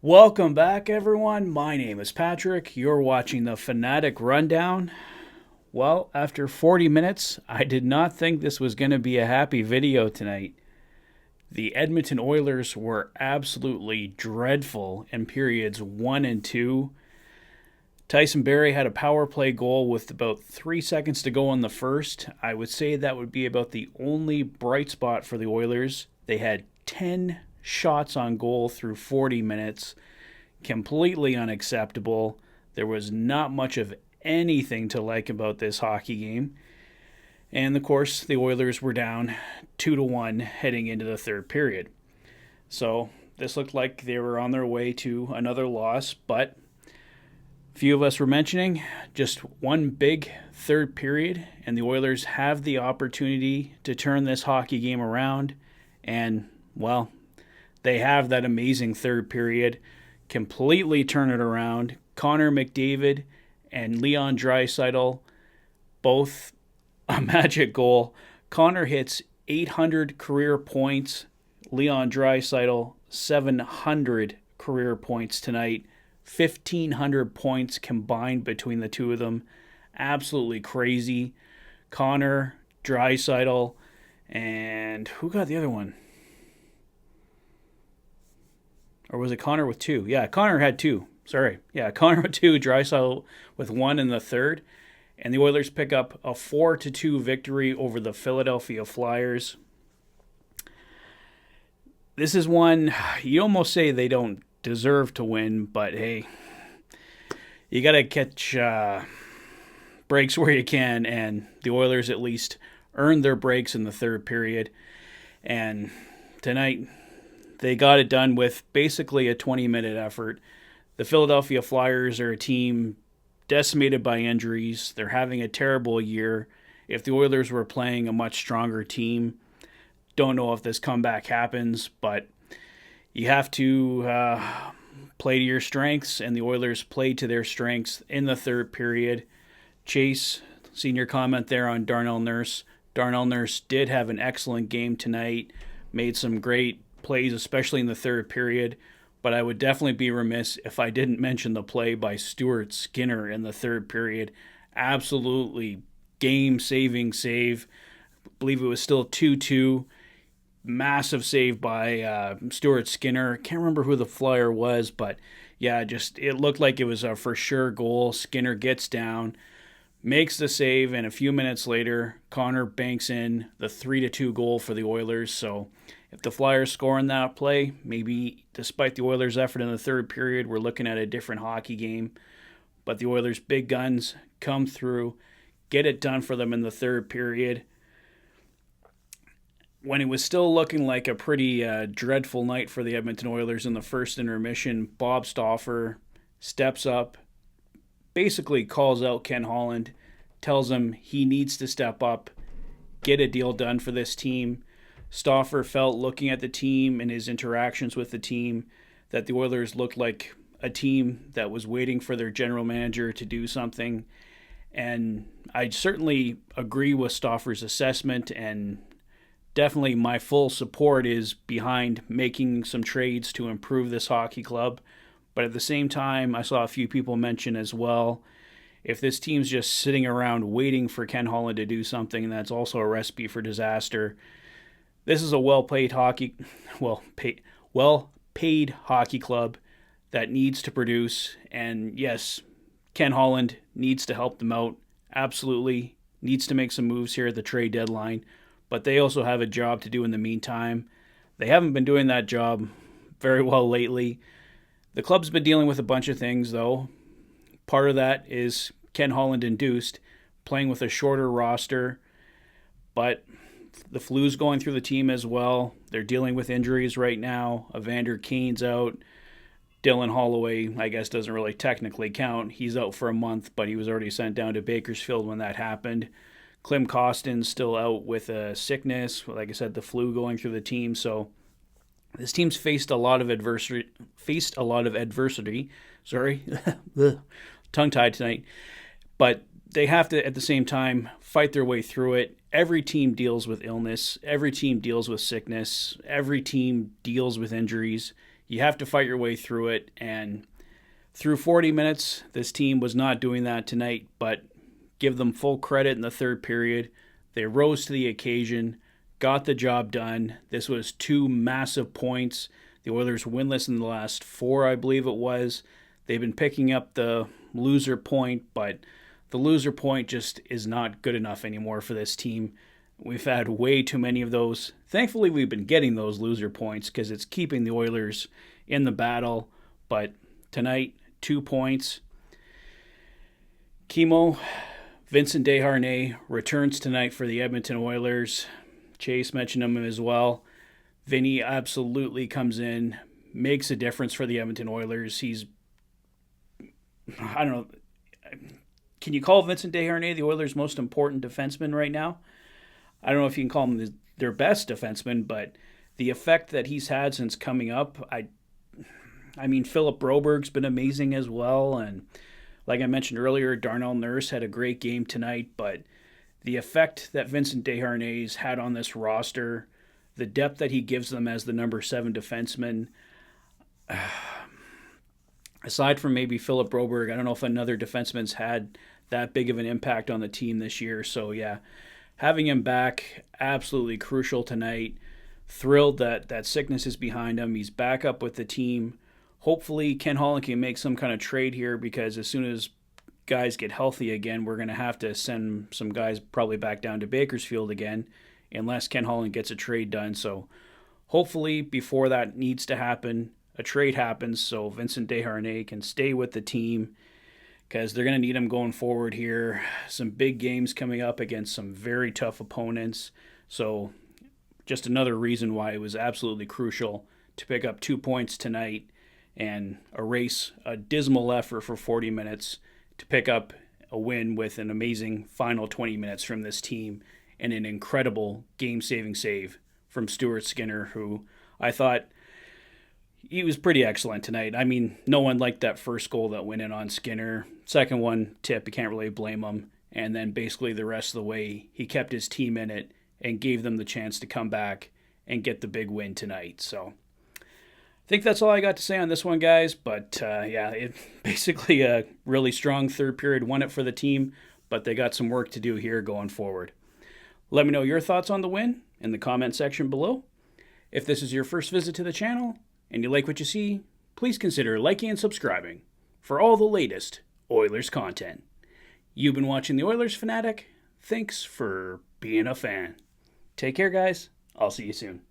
Welcome back, everyone. My name is Patrick. You're watching the Fanatic Rundown. Well, after 40 minutes, I did not think this was going to be a happy video tonight. The Edmonton Oilers were absolutely dreadful in periods 1 and 2. Tyson Barrie had a power play goal with about 3 seconds to go in the first. I would say that would be about the only bright spot for the Oilers. They had 10 shots on goal through 40 minutes. Completely unacceptable. There was not much of anything to like about this hockey game. And of course, the Oilers were down 2-1 heading into the third period. So this looked like they were on their way to another loss, but few of us were mentioning just one big third period, and the Oilers have the opportunity to turn this hockey game around. And, well, they have that amazing third period, completely turn it around. Connor McDavid and Leon Draisaitl, both a magic goal. Connor hits 800 career points. Leon Draisaitl, 700 career points tonight. 1,500 points combined between the two of them. Absolutely crazy. Connor, Draisaitl, and who got the other one? Or was it Connor with two? Yeah, Connor had two. Sorry. Yeah, Connor with two, Draisaitl with one in the third. And the Oilers pick up a 4-2 victory over the Philadelphia Flyers. This is one you almost say they don't deserve to win, but hey, you got to catch breaks where you can, and the Oilers at least earned their breaks in the third period. And tonight, they got it done with basically a 20-minute effort. The Philadelphia Flyers are a team decimated by injuries. They're having a terrible year. If the Oilers were playing a much stronger team, don't know if this comeback happens, but you have to play to your strengths, and the Oilers played to their strengths in the third period. Chase, senior comment there on Darnell Nurse. Darnell Nurse did have an excellent game tonight, made some great plays, especially in the third period, but I would definitely be remiss if I didn't mention the play by Stuart Skinner in the third period. Absolutely game-saving save. I believe it was still 2-2. Massive save by Stuart Skinner. Can't remember who the Flyer was, but yeah, just it looked like it was a for sure goal. Skinner gets down, makes the save, and a few minutes later, Connor banks in the 3-2 goal for the Oilers. So if the Flyers score in that play, maybe despite the Oilers' effort in the third period, we're looking at a different hockey game. But the Oilers' big guns come through, get it done for them in the third period. When it was still looking like a pretty dreadful night for the Edmonton Oilers in the first intermission, Bob Stauffer steps up, basically calls out Ken Holland, tells him he needs to step up, get a deal done for this team. Stauffer felt, looking at the team and his interactions with the team, that the Oilers looked like a team that was waiting for their general manager to do something. And I certainly agree with Stauffer's assessment, and definitely my full support is behind making some trades to improve this hockey club. But at the same time, I saw a few people mention as well, if this team's just sitting around waiting for Ken Holland to do something, that's also a recipe for disaster. This is a well-paid hockey club that needs to produce. And yes, Ken Holland needs to help them out. Absolutely needs to make some moves here at the trade deadline. But they also have a job to do in the meantime. They haven't been doing that job very well lately. The club's been dealing with a bunch of things, though. Part of that is Ken Holland induced, playing with a shorter roster. But the flu's going through the team as well. They're dealing with injuries right now. Evander Kane's out. Dylan Holloway, I guess, doesn't really technically count. He's out for a month, but he was already sent down to Bakersfield when that happened. Klim Kostin's still out with a sickness. Like I said, the flu going through the team. So this team's faced a lot of adversity. Sorry, tongue-tied tonight. But they have to, at the same time, fight their way through it. Every team deals with illness. Every team deals with sickness. Every team deals with injuries. you have to fight your way through it. And through 40 minutes, this team was not doing that tonight, but give them full credit in the third period. They rose to the occasion, got the job done. This was 2 massive points. The Oilers winless in the last 4, I believe it was. They've been picking up the loser point, but the loser point just is not good enough anymore for this team. We've had way too many of those. Thankfully, we've been getting those loser points because it's keeping the Oilers in the battle. But tonight, 2 points. Vincent Desharnais returns tonight for the Edmonton Oilers. Chase mentioned him as well. Vinny absolutely comes in, makes a difference for the Edmonton Oilers. He's, I don't know, can you call Vincent Desharnais the Oilers' most important defenseman right now? I don't know if you can call him their best defenseman, but the effect that he's had since coming up, I mean, Philip Broberg's been amazing as well, and like I mentioned earlier, Darnell Nurse had a great game tonight, but the effect that Vincent Desharnais had on this roster, the depth that he gives them as the number 7 defenseman, aside from maybe Philip Broberg, I don't know if another defenseman's had that big of an impact on the team this year. So yeah, having him back, absolutely crucial tonight. Thrilled that sickness is behind him. He's back up with the team. Hopefully Ken Holland can make some kind of trade here, because as soon as guys get healthy again, we're going to have to send some guys probably back down to Bakersfield again, unless Ken Holland gets a trade done. So hopefully before that needs to happen, a trade happens so Vincent Desharnais can stay with the team, because they're going to need him going forward here. Some big games coming up against some very tough opponents. So just another reason why it was absolutely crucial to pick up 2 points tonight and erase a dismal effort for 40 minutes to pick up a win with an amazing final 20 minutes from this team and an incredible game-saving save from Stuart Skinner, who I thought he was pretty excellent tonight. I mean, no one liked that first goal that went in on Skinner. Second one, tip, you can't really blame him. And then basically the rest of the way, he kept his team in it and gave them the chance to come back and get the big win tonight. So I think that's all I got to say on this one, guys. But it basically a really strong third period, won it for the team, but they got some work to do here going forward. Let me know your thoughts on the win in the comment section below. If this is your first visit to the channel and you like what you see, please consider liking and subscribing for all the latest Oilers content. You've been watching the Oilers Fanatic. Thanks for being a fan. Take care, guys. I'll see you soon.